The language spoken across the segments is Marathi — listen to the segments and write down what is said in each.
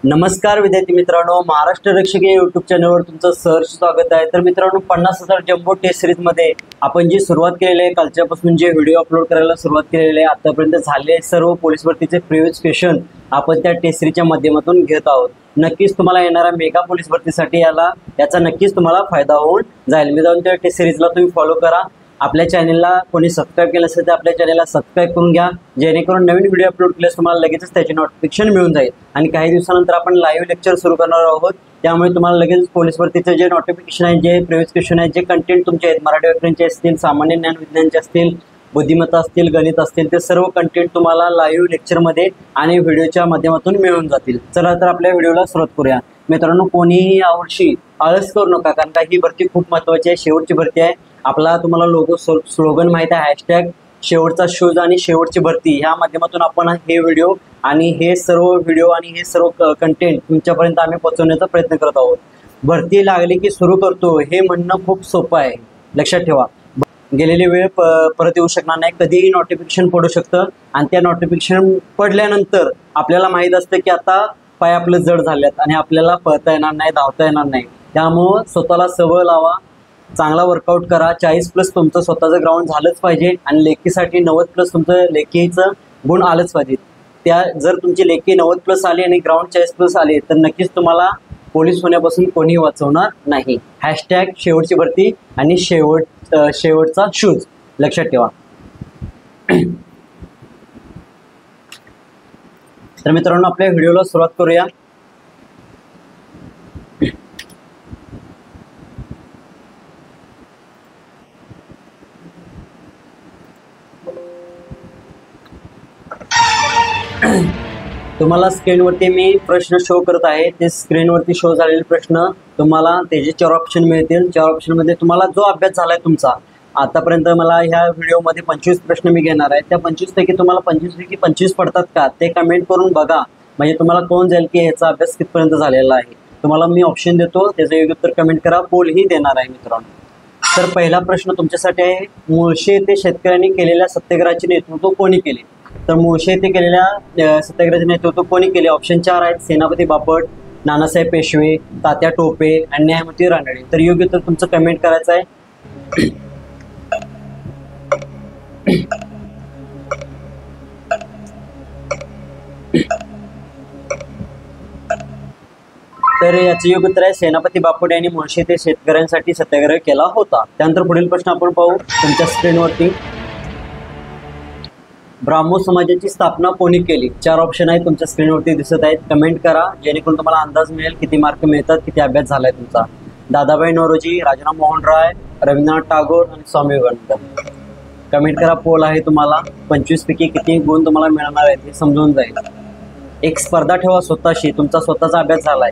नमस्कार विद्यार्थी मित्रांनो, महाराष्ट्र रक्षक या यूट्यूब चॅनलवर तुमचं सहर्ष स्वागत आहे। तर मित्रांनो, 50,000 जम्बो टेस्ट सिरीज मध्ये आपण जी सुरुवात केलेली आहे, कालच्यापासून जे व्हिडिओ अपलोड करायला सुरुवात केलेली आहे, आतापर्यंत झालेले सर्व पोलीस भरतीचे प्रिव्हियस क्वेश्चन आपण त्या टेस्ट सिरीजच्या माध्यमातून घेत आहोत। नक्कीच तुम्हाला येणाऱ्या मेगा पोलीस भरतीसाठी याचा नक्कीच तुम्हाला फायदा होऊन जाईल। मी जाऊन त्या टेस्ट सिरीजला तुम्ही फॉलो करा। आपल्या चॅनलला कोणी सबस्क्राइब केलं असेल तर आपल्या चॅनलला सबस्क्राइब करून घ्या, जेणेकरून नवीन व्हिडिओ अपलोड केल्यास तुम्हाला लगेचच त्याचे नोटिफिकेशन मिळून जाईल। आणि काही दिवसानंतर आपण लाईव्ह लेक्चर सुरू करणार आहोत, त्यामुळे तुम्हाला लगेच पोलीस भरतीचे जे नोटिफिकेशन आहे, जे प्रिव्हियस क्वेश्चन आहे, जे कंटेंट तुमचे आहेत, मराठी व्याकरणचे असतील, सामान्य ज्ञान विज्ञानचे असतील, बुद्धिमत्ता असतील, गणित असतील, ते सर्व कंटेंट तुम्हाला लाईव्ह लेक्चरमध्ये आणि व्हिडिओच्या माध्यमातून मिळून जातील। चला तर आपल्या व्हिडिओला सुरुवात करूया। मित्रांनो, कोणीही यावर्षी आळस करू नका, कारण का ही भरती खूप महत्त्वाची आहे, शेवटची भरती आहे। आपला तुम्हाला लोगो स्लोगन माहिती आहे, हॅशटॅग शेवटचा शूज आणि शेवटची भरती, ह्या माध्यमातून आपण हे व्हिडिओ आणि हे सर्व कंटेंट तुमच्यापर्यंत आम्ही पोहोचवण्याचा प्रयत्न करत आहोत। भरती लागली की सुरू करतो हे म्हणणं खूप सोपं आहे, लक्षात ठेवा। गेलेली वेळ परत येऊ शकणार नाही, कधीही नोटिफिकेशन पडू शकतं आणि त्या नोटिफिकेशन पडल्यानंतर आपल्याला माहीत असतं की आता पाय आपलं जड झालेत आणि आपल्याला पळता येणार नाही, धावता येणार नाही। त्यामुळं स्वतःला सवय लावा, चांगला वर्कआउट करा। 40+ तुमचं स्वतःचं ग्राउंड झालंच पाहिजे आणि लेखीसाठी 90+ तुमचं लेखीचं गुण आलंच पाहिजे। जर तुमची लेखी 90+ आली आणि ग्राउंड 40+ आले तर नक्कीच तुम्हाला पोलीस होण्यापासून कोणी वाचवणार नाही। हॅशटॅग शेवटची भरती आणि शेवटचा शूज लक्षात ठेवा। तर मित्रांनो, आपल्या व्हिडिओला सुरुवात करूया। तुम्हाला स्क्रीनवरती मी प्रश्न शो करत आहे, ते स्क्रीनवरती शो झालेले प्रश्न तुम्हाला त्याचे 4 ऑप्शन मिळतील। 4 ऑप्शनमध्ये तुम्हाला जो अभ्यास झाला आहे तुमचा आतापर्यंत, मला ह्या व्हिडिओमध्ये 25 प्रश्न मी घेणार आहे, त्या 25 पैकी तुम्हाला 25 पैकी 25 पडतात का ते कमेंट करून बघा, म्हणजे तुम्हाला कळून जाईल की ह्याचा अभ्यास कितपर्यंत झालेला आहे। तुम्हाला मी ऑप्शन देतो, त्याचं योग्य उत्तर कमेंट करा, पोलही देणार आहे मित्रांनो। तर पहिला प्रश्न तुमच्यासाठी आहे, मुळशी येथे शेतकऱ्यांनी केलेल्या सत्याग्रहाचे नेतृत्व कोणी केले? तर मुळशी येथे केलेल्या सत्याग्रहाचे नेतृत्व कोणी केले? ऑप्शन 4 आहेत, सेनापती बापट, नानासाहेब पेशवे, तात्या टोपे आणि न्यायमूर्ती रानडे। तर योग्य उत्तर तुमचं कमेंट करायचं आहे। तर याचं योग्य उत्तर आहे, सेनापती बापट यांनी मुळशी येथे शेतकऱ्यांसाठी सत्याग्रह केला होता। त्यानंतर पुढील प्रश्न आपण पाहू तुमच्या स्क्रीनवरती। ब्राह्मो समाजाची स्थापना कोणी केली? 4 ऑप्शन आहेत तुमच्या स्क्रीनवरती दिसत आहेत, कमेंट करा, जेणेकरून तुम्हाला अंदाज मिळेल किती मार्क मिळतात, किती अभ्यास झालाय तुमचा। दादाभाई नौरोजी, राजाराम मोहन राय, रवींद्रनाथ टागोर आणि स्वामी विवेकानंद। कमेंट करा, पोल आहे तुम्हाला, 25 पैकी किती गुण तुम्हाला मिळणार आहेत हे समजून जाईल। एक स्पर्धा ठेवा स्वतःशी, तुमचा स्वतःचा अभ्यास झालाय।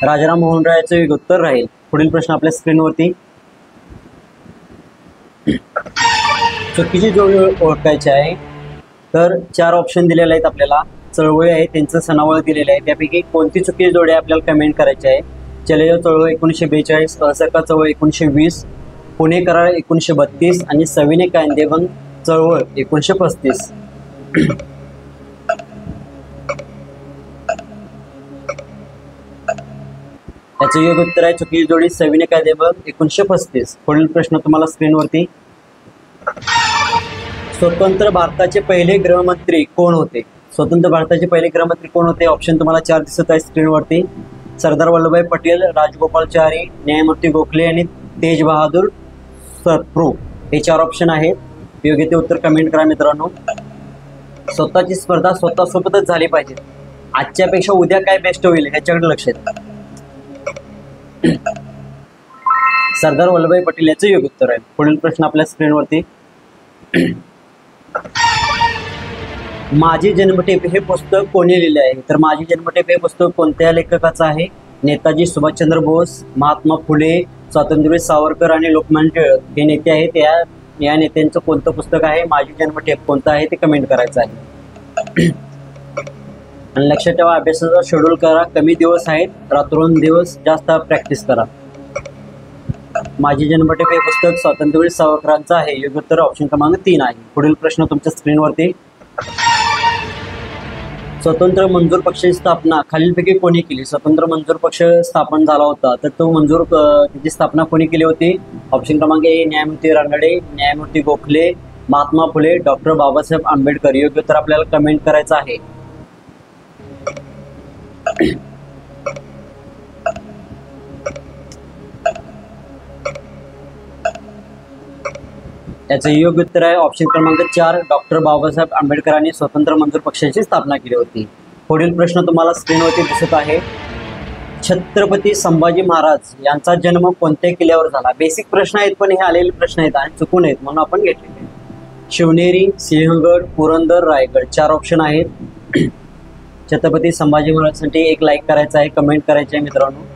राजाराम मोहन रायचं एक उत्तर राहील। पुढील प्रश्न आपल्या स्क्रीनवरती। चुकीची जोडी ओळखायची आहे, तर 4 ऑप्शन दिलेले आहेत आपल्याला, चळवळी आहे, त्यांचं सनावळ दिलेलं आहे, त्यापैकी कोणती चुकीची जोडी आहे आपल्याला कमेंट करायची आहे। चलेजाव चळवळ 1942, असहकार चळवळ 1920, पुणे करार 1932 आणि सविनय कायदेभंग चळवळ 1935। याचं योग्य उत्तर आहे चुकीची जोडी सविनय कायदेभंग 1935। पुढील प्रश्न तुम्हाला स्क्रीनवरती। स्वतंत्र भारताचे पहिले गृहमंत्री कोण होते? स्वतंत्र भारताचे पहिले गृहमंत्री कोण होते? ऑप्शन तुम्हाला 4 दिसत आहे स्क्रीनवरती। सरदार वल्लभभाई पटेल, राजगोपालचारी, न्यायमूर्ती गोखले आणि तेज बहादूर सप्रू, हे 4 ऑप्शन आहेत। योग्य ते उत्तर कमेंट करा मित्रांनो। स्वतःची स्पर्धा स्वतःसोबतच झाली पाहिजे, आजच्यापेक्षा उद्या काय बेस्ट होईल ह्याच्याकडे लक्ष द्या। सरदार वल्लभभाई पटेल याचं योग्य उत्तर आहे। पुढील प्रश्न आपल्या स्क्रीनवरती। माझी जन्मठेप हे पुस्तक कोणी लिहिले आहे? तर माझी जन्मठेप हे पुस्तक कोणत्या लेखकाचं आहे? नेताजी सुभाषचंद्र बोस, महात्मा फुले, स्वातंत्र्यवीर सावरकर आणि लोकमान्य टिळक हे नेते आहेत। या नेत्यांचं कोणतं पुस्तक आहे? माझी जन्मठेप कोणतं आहे ते कमेंट करायचं आहे। आणि लक्षात ठेवा, अभ्यासाचा शेड्यूल करा, कमी दिवस आहेत, रात्रंदिवस जास्त प्रॅक्टिस करा। माझी जन्मठेप हे पुस्तक स्वातंत्र्यवीर सावरकरांचं आहे। योग्य उत्तर ऑप्शन क्रमांक 3 आहे। पुढील प्रश्न तुमच्या स्क्रीनवरती। स्वतंत्र मंजूर पक्षाची स्थापना खालीलपैकी कोणी केली? स्वतंत्र मंजूर पक्ष स्थापन झाला होता तर तो मंजूर त्याची स्थापना कोणी केली होती? ऑप्शन क्रमांक ए न्यायमूर्ती रानडे, न्यायमूर्ती गोखले, महात्मा फुले, डॉक्टर बाबासाहेब आंबेडकर. योग्य उत्तर आपल्याला कमेंट करायचं आहे. याचं योग्य उत्तर आहे ऑप्शन क्रमांक 4 डॉक्टर बाबासाहेब आंबेडकरांनी स्वतंत्र मंजूर पक्षाची स्थापना केली होती. पुढील प्रश्न तुम्हाला स्क्रीनवरती दिसत आहे. छत्रपती संभाजी महाराज यांचा जन्म कोणत्या किल्ल्यावर झाला? बेसिक प्रश्न आहेत पण हे आलेले प्रश्न आहेत आणि चुकून आहेत म्हणून आपण घेतलेले. शिवनेरी, सिंहगड, पुरंदर, रायगड. 4 ऑप्शन आहेत. छत्रपती संभाजी महाराजांसाठी एक लाईक करायचा आहे, कमेंट करायचे आहे मित्रांनो.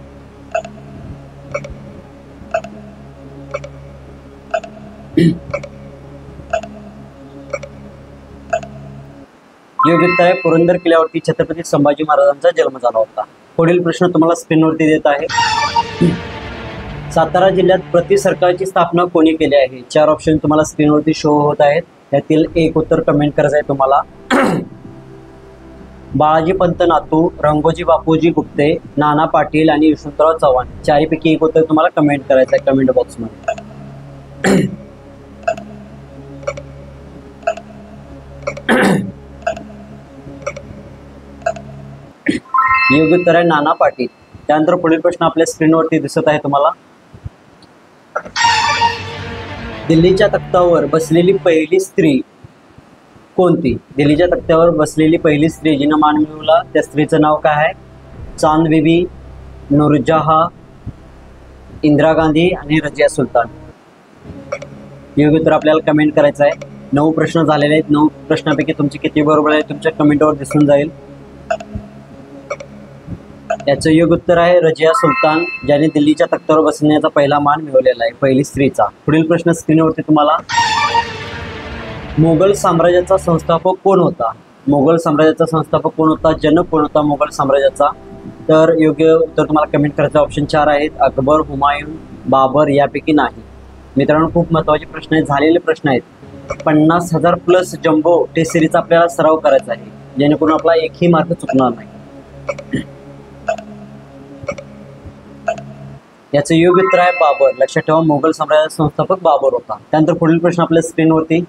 योग्य उत्तर आहे पुरंदर किल्ल्यावरती छत्रपती संभाजी महाराजांचा जन्म झाला होता. पुढील प्रश्न तुम्हाला स्क्रीनवरती देत आहे. सातारा जिल्ह्यात प्रति सरकारची स्थापना कोणी केली आहे? 4 ऑप्शन तुम्हाला स्क्रीनवरती शो होत आहेत. त्यातील एक उत्तर कमेंट करायचं आहे तुम्हाला. बाळाजी पंत नातू, रंगोजी बापूजी गुप्ते, नाना पाटील आणि यशवंतराव चव्हाण. 4 पैकी एक उत्तर तुम्हाला कमेंट करायचं आहे कमेंट बॉक्समध्ये. योग्य उत्तर आहे नाना पाटील. त्यानंतर पुढील प्रश्न आपल्या स्क्रीनवरती दिसत आहे तुम्हाला. दिल्लीच्या तख्तावर बसलेली पहिली स्त्री कोणती? दिल्लीच्या तख्त्यावर बसलेली पहिली स्त्री जिनं मान मिळवला त्या स्त्रीचं नाव काय आहे? चांद बीबी, नूरजहाँ, इंदिरा गांधी आणि रजिया सुलतान. योग्य उत्तर आपल्याला कमेंट करायचं आहे. 9 प्रश्न झालेले आहेत. 9 प्रश्नांपैकी तुमचे किती बरोबर आहे तुमच्या कमेंटवर दिसून जाईल. याचं योग्य उत्तर आहे रजिया सुलतान, ज्याने दिल्लीच्या तख्तावर बसण्याचा पहिला मान मिळवलेला आहे, पहिली स्त्रीचा. पुढील प्रश्न स्क्रीनवरती तुम्हाला. मोगल साम्राज्याचा संस्थापक कोण होता? मोगल साम्राज्याचा संस्थापक कोण होता? जनक कोण होता मोगल साम्राज्याचा? तर योग्य उत्तर तुम्हाला कमेंट करायचं. ऑप्शन 4 आहेत. अकबर, हुमायून, बाबर. यापैकी नाही. मित्रांनो खूप महत्त्वाचे प्रश्न आहेत, झालेले प्रश्न आहेत. 50,000 प्लस जम्बो टेस्ट सिरीजचा आपल्याला सराव करायचा आहे जेणेकरून आपला एकही मार्क चुकणार नाही. याचं योग्य उत्तर आहे बाबर. लक्षात ठेवा मोगल साम्राज्याचा संस्थापक बाबर होता. त्यानंतर पुढील प्रश्न आपल्या स्क्रीनवरती.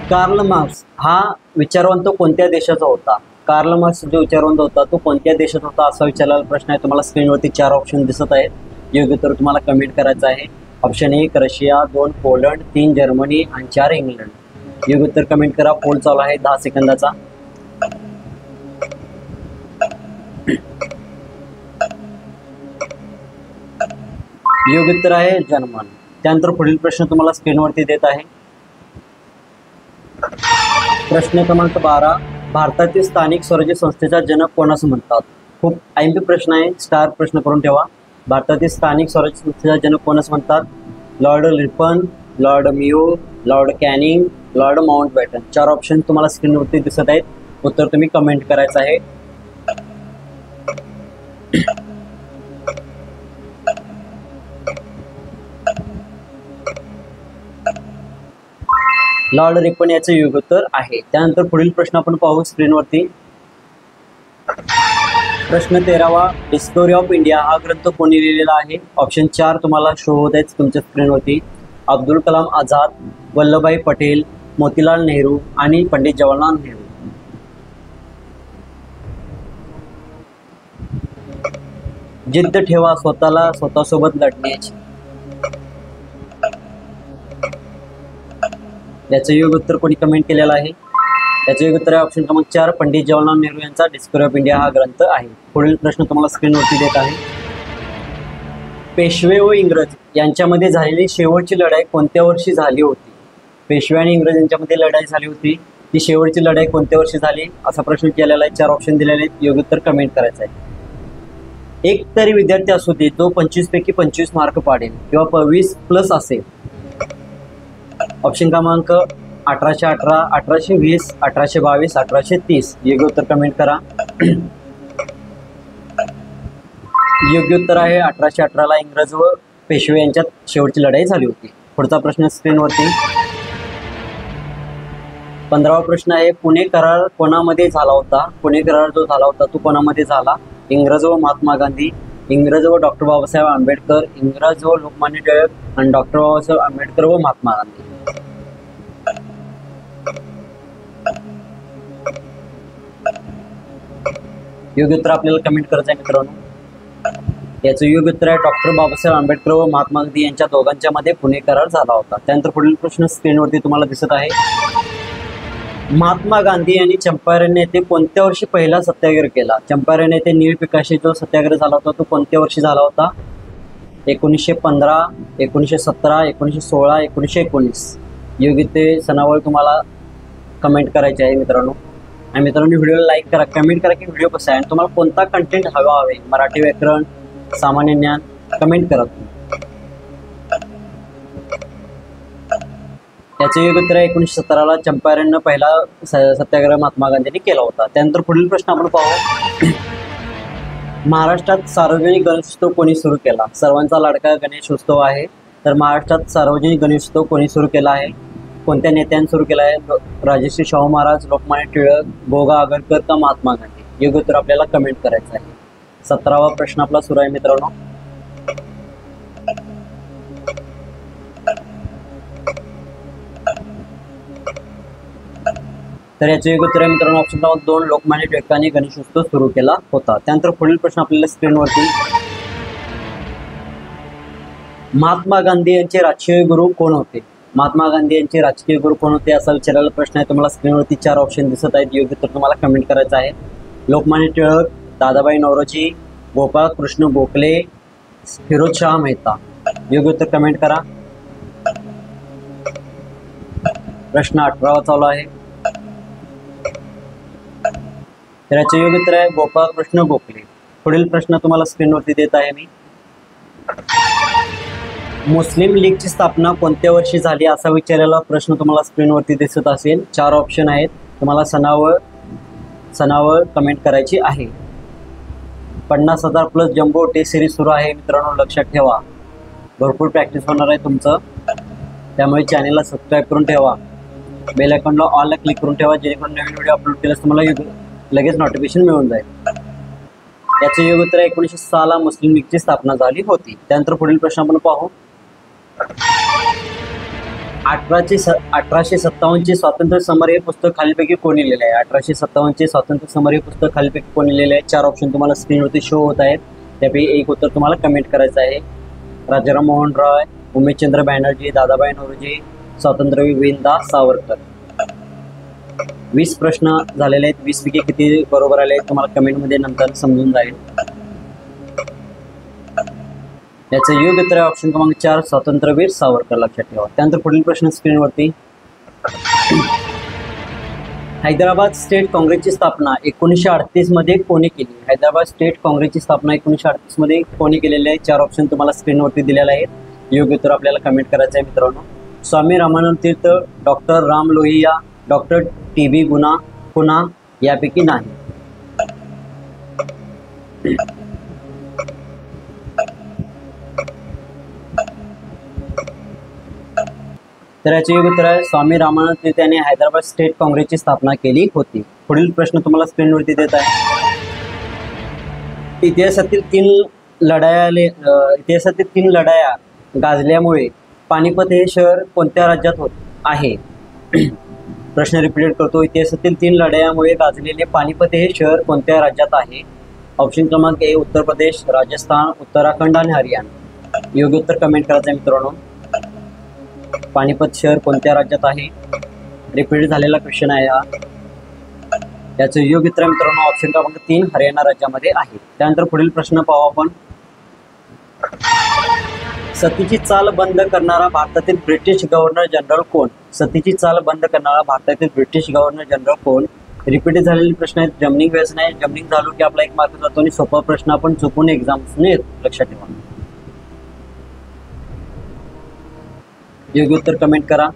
कार्ल मार्क्स हा विचारवंत कोणत्या देशाचा होता? कार्ल मार्क्स जो विचारवंत होता तो कोणत्या देशात होता असा विचारलेला प्रश्न आहे. तुम्हाला स्क्रीनवरती 4 ऑप्शन दिसत आहेत. योग्य उत्तर तुम्हाला कमेंट करायचं आहे. ऑप्शन 1 रशिया, 2 पोलंड, 3 जर्मनी आणि 4 इंग्लंड. योग्य उत्तर कमेंट करा. पोल चालू आहे 10 सेकंदाचा. योग्य उत्तर आहे जर्मन. त्यानंतर पुढील प्रश्न तुम्हाला स्क्रीनवरती देत आहे. प्रश्न क्रमांक 12. भारतातील स्थानिक स्वराज्य संस्थेचा जनक कोणास म्हणतात? खूप IMP प्रश्न आहे, स्टार प्रश्न करून ठेवा. भारतातील स्थानिक स्वराज्य संस्थेचा जनक कोणास म्हणतात? Lord Ripon, lord Mayo, lord Canning, lord Mountbatten. 4 option तुम्हाला स्क्रीनवरती दिसत आहेत. उत्तर तुम्ही कमेंट करायचं आहे. लॉर्ड रिपन याचे योग्य उत्तर आहे. त्यानंतर पुढील प्रश्न आपण पाहू स्क्रीनवरती. प्रश्न 13वा. डिस्कवरी ऑफ इंडिया हा ग्रंथ कोणी लिहिलेला आहे? ऑप्शन 4 तुम्हाला शो होत आहेत तुमच्या स्क्रीनवरती. अब्दुल कलाम आझाद, वल्लभभाई पटेल, मोतीलाल नेहरू आणि पंडित जवाहरलाल नेहरू. जिद्द ठेवा स्वतःला स्वतःसोबत लढण्याची. याचं योग्य उत्तर कोणी कमेंट केलेलं आहे? याचं योग्य उत्तर आहे ऑप्शन क्रमांक 4 पंडित जवाहरलाल नेहरू यांचा डिस्कवरी ऑफ इंडिया हा ग्रंथ आहे. पुढील प्रश्न तुम्हाला स्क्रीनवरती देत आहे. पेशवे व इंग्रज यांच्यामध्ये झालेली शेवटची लढाई कोणत्या वर्षी झाली होती? पेशवे आणि इंग्रज यांच्यामध्ये लढाई झाली होती, ती शेवटची लढाई कोणत्या वर्षी झाली असा प्रश्न केलेला आहे. 4 ऑप्शन दिलेले आहेत. योग्य उत्तर कमेंट करायचं आहे. एक तरी विद्यार्थी असू दे जो 25 पैकी 25 मार्क पाडेल किंवा 20+ असेल. ऑप्शन क्रमांक 1818, 1820, 1822, 1830. योग्य उत्तर कमेंट करा. योग्य उत्तर आहे 1818ला इंग्रज व पेशवे यांच्यात शेवटची लढाई झाली होती. पुढचा प्रश्न स्क्रीनवरती. 15वा प्रश्न आहे, पुणे करार कोणामध्ये झाला होता? पुणे करार जो झाला होता तो कोणामध्ये झाला? इंग्रज व महात्मा गांधी, इंग्रज व डॉक्टर बाबासाहेब आंबेडकर, इंग्रज व लोकमान्य टिळक आणि डॉक्टर बाबासाहेब आंबेडकर व महात्मा गांधी. योग्य उत्तर आपल्याला कमेंट करायचं आहे मित्रांनो. याचं योग्य उत्तर आहे डॉक्टर बाबासाहेब आंबेडकर व महात्मा गांधी यांच्या दोघांच्या मध्ये पुणे करार झाला होता. त्यानंतर पुढील प्रश्न स्क्रीनवरती तुम्हाला दिसत आहे. महात्मा गांधी यांनी चंपारण येथे कोणत्या वर्षी पहिला सत्याग्रह केला? चंपारण येथे नीळ पिकाशी जो सत्याग्रह झाला होता तो कोणत्या वर्षी झाला होता? 1915, 1917, 1916, 1919. योग्य ते सणावळ तुम्हाला कमेंट करायचे आहे मित्रांनो. आणि मित्रांनो व्हिडिओला लाईक करा, कमेंट करा की व्हिडिओ कसा आहे आणि तुम्हाला कोणता कंटेंट हवा हवे, मराठी व्याकरण, सामान्य ज्ञान, कमेंट करा. याचे योग्य उत्तर 1917ला चंपारणनं पहिला सत्याग्रह महात्मा गांधींनी केला होता. त्यानंतर पुढील प्रश्न आपण पाहू. महाराष्ट्रात सार्वजनिक गणेशोत्सव कोणी सुरू केला? सर्वांचा लाडका गणेशोत्सव आहे. तर महाराष्ट्रात सार्वजनिक गणेशोत्सव कोणी सुरू केला आहे? कोणत्या नेत्यांनी सुरू केला आहे? राजर्षी शाहू महाराज, लोकमान्य टिळक, गोगा आगरकर का महात्मा गांधी? योग्य उत्तर आपल्याला कमेंट करायचं आहे. 17वा प्रश्न आपला सुरू आहे मित्रांनो. तर याचे योग्य उत्तर आहे मित्रांनो ऑप्शन क्रमांक 2, लोकमान्य टिळकांनी गणेशोत्सव सुरू केला होता. त्यानंतर पुढील प्रश्न आपल्याला स्क्रीनवरती. महात्मा गांधी यांचे राजकीय गुरु कोण होते? महात्मा गांधी यांचे राजकीय गुरु कोण होते असा विचारलेला प्रश्न आहे. तुम्हाला स्क्रीनवरती 4 ऑप्शन दिसत आहेत. योग्य उत्तर तुम्हाला कमेंट करायचं आहे. लोकमान्य टिळक, दादाबाई नौरोजी, गोपाळ कृष्ण गोखले, फिरोजशाह मेहता. योग्य उत्तर कमेंट करा. प्रश्न 18वा चालू आहे. तर याचे योग्य उत्तर आहे गोपाळ कृष्ण गोखले. पुढील प्रश्न तुम्हाला स्क्रीनवरती देत आहे मी. मुस्लिम लीगची स्थापना कोणत्या वर्षी झाली असा विचारलेला प्रश्न तुम्हाला स्क्रीनवरती दिसत असेल. 4 ऑप्शन आहेत. तुम्हाला सणावर कमेंट करायची आहे. 50,000 प्लस जम्बो टेस्ट सिरीज सुरू आहे मित्रांनो, लक्षात ठेवा. भरपूर प्रॅक्टिस होणार आहे तुमचं, त्यामुळे चॅनलला सबस्क्राईब करून ठेवा. बेल आयकॉनला ऑलला क्लिक करून ठेवा, जेणेकरून नवीन व्हिडिओ अपलोड केल्यास तुम्हाला लगेच नोटिफिकेशन मिळून जाईल. याचे योग्य उत्तर 1906ला मुस्लिम लीगची स्थापना झाली होती. त्यानंतर पुढील प्रश्न आपण पाहू. 1857चे स्वातंत्र्य समर हे पुस्तक खालीलपैकी कोणी लिहिले आहे? 1857चे स्वातंत्र्य समर हे पुस्तक खालीलपैकी कोणी लिहिले आहे? 4 ऑप्शन तुम्हाला स्क्रीनवरती शो होत आहेत. त्यापैकी एक उत्तर तुम्हाला कमेंट करायचं आहे. राजाराम मोहन रॉय, उमेशचंद्र बॅनर्जी, दादाबाई नौरोजी, स्वातंत्र्यवीर वीरदास सावरकर. 20 प्रश्न झालेले आहेत. 20 पैकी किती बरोबर आले आहेत तुम्हाला कमेंटमध्ये नंतर समजून जाईल. याचं योग्य उत्तर ऑप्शन क्रमांक 4, स्वातंत्र्यवीर सावरकर, लक्षात ठेवा. त्यानंतर पुढील प्रश्न स्क्रीनवरती. हैदराबाद स्टेट काँग्रेसची स्थापना 1938 मध्ये कोणी केली? हैदराबाद स्टेट काँग्रेसची स्थापना 1938 मध्ये कोणी केलेली आहे? 4 ऑप्शन तुम्हाला स्क्रीनवरती दिलेले आहेत. योग्य उत्तर आपल्याला कमेंट करायचं आहे मित्रांनो. Swami Ramanand Tirth, doctor Ram Lohia, doctor TB पुना यापैकी नाही. तर याचे योग्य उत्तर आहे स्वामी रामानंद तीर्थ यांनी हैदराबाद स्टेट काँग्रेसची स्थापना केली होती. पुढील प्रश्न तुम्हाला स्क्रीनवरती देत आहे. इतिहासातील तीन लढाया गाजल्यामुळे पानिपत हे शहर कोणत्या राज्यात होत आहे? प्रश्न रिपीट करतो. इतिहासातील 3 लढायांमुळे गाजलेले पानिपत हे शहर कोणत्या राज्यात आहे? ऑप्शन क्रमांक A, उत्तर प्रदेश, राजस्थान, उत्तराखंड आणि हरियाणा. योग्य उत्तर कमेंट करायचं आहे मित्रांनो. पानिपत शहर कोणत्या राज्यात आहे? रिपीट झालेला क्वेश्चन आहे हा. याचं योग्य उत्तर मित्रांनो ऑप्शन क्रमांक 3, हरियाणा राज्यामध्ये आहे. त्यानंतर पुढील प्रश्न पाहू आपण. सतीची चाल बंद करणारा भारतातील ब्रिटिश गव्हर्नर जनरल कोण? सतीची चाल बंद करणारा भारतातील ब्रिटिश गव्हर्नर जनरल कोण? रिपीट झालेले प्रश्न आहेत. जमनिंग वेळेस नाही, जमनिंग झालो की आपला 1 मार्क जातो आणि सोपा प्रश्न आपण चुकून एक्झाम्सने येतो, लक्षात ठेवा. योग्य उत्तर कमेंट करा.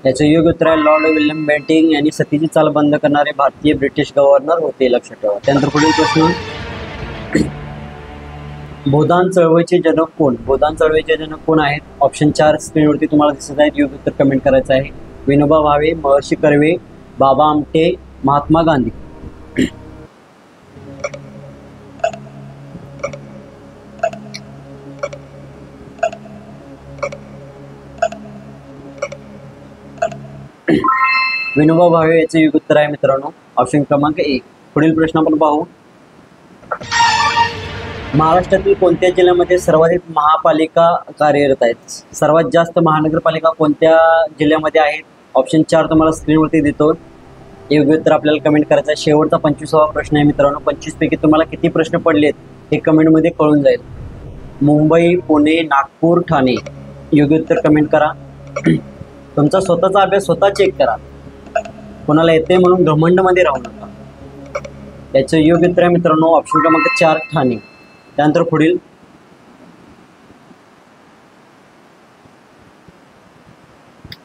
याचं योग्य उत्तर आहे लॉर्ड विल्यम बेंटिंक यांनी सतीची चाल बंद करणारे भारतीय ब्रिटिश गव्हर्नर होते, लक्षात ठेवा. त्यानंतर पुढील प्रश्न. बोधान चळवळीचे जनक कोण? बोधान चळवळीचे जनक कोण आहेत? ऑप्शन 4 स्क्रीनवरती तुम्हाला दिसत आहेत. योग्य उत्तर कमेंट करायचं आहे. विनोबा भावे, महर्षी कर्वे, बाबा आमटे, महात्मा गांधी. विनोबा भावे याचे योग्य उत्तर आहे मित्रांनो, ऑप्शन क्रमांक 1. पुढील प्रश्न आपण पाहू. महाराष्ट्रातील कोणत्या जिल्ह्यामध्ये सर्वाधिक महापालिका कार्यरत आहेत? सर्वात जास्त महानगरपालिका कोणत्या जिल्ह्यामध्ये आहेत? ऑप्शन 4 तुम्हाला स्क्रीनवरती देतो. योग्य उत्तर आपल्याला कमेंट करायचं आहे. शेवटचा 25वा प्रश्न आहे मित्रांनो. 25 पैकी तुम्हाला किती प्रश्न पडलेत हे कमेंटमध्ये कळून जाईल. मुंबई, पुणे, नागपूर, ठाणे. योग्य उत्तर कमेंट करा. तुमचा स्वतःचा अभ्यास स्वतः चेक करा. कोणाला येते म्हणून घमंडमध्ये राहू नका. याचं योग्य उत्तर आहे मित्रांनो, ऑप्शन क्रमांक 4 ठाणे. त्यानंतर पुढील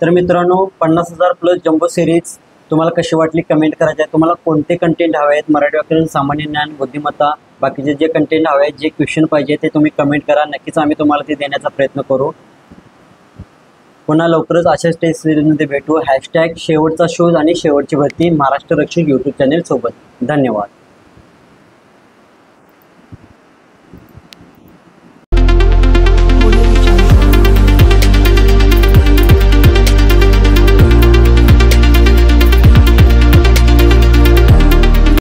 तर मित्रांनो 50,000 प्लस जम्बो सिरीज तुम्हाला कशी वाटली कमेंट करायचे आहे. तुम्हाला कोणते कंटेंट हवे आहेत? मराठी व्याकरण, सामान्य ज्ञान, बुद्धिमत्ता, बाकीचे जे कंटेंट हवे आहेत, जे क्वेश्चन पाहिजे ते तुम्ही कमेंट करा. नक्कीच आम्ही तुम्हाला ते देण्याचा प्रयत्न करू. पुन्हा लवकरच अशाच टेस्ट सिरीजमध्ये भेटू. # शेवटचा शोध आणि शेवटची भरती महाराष्ट्र रक्षक यूट्यूब चॅनेल सोबत. धन्यवाद.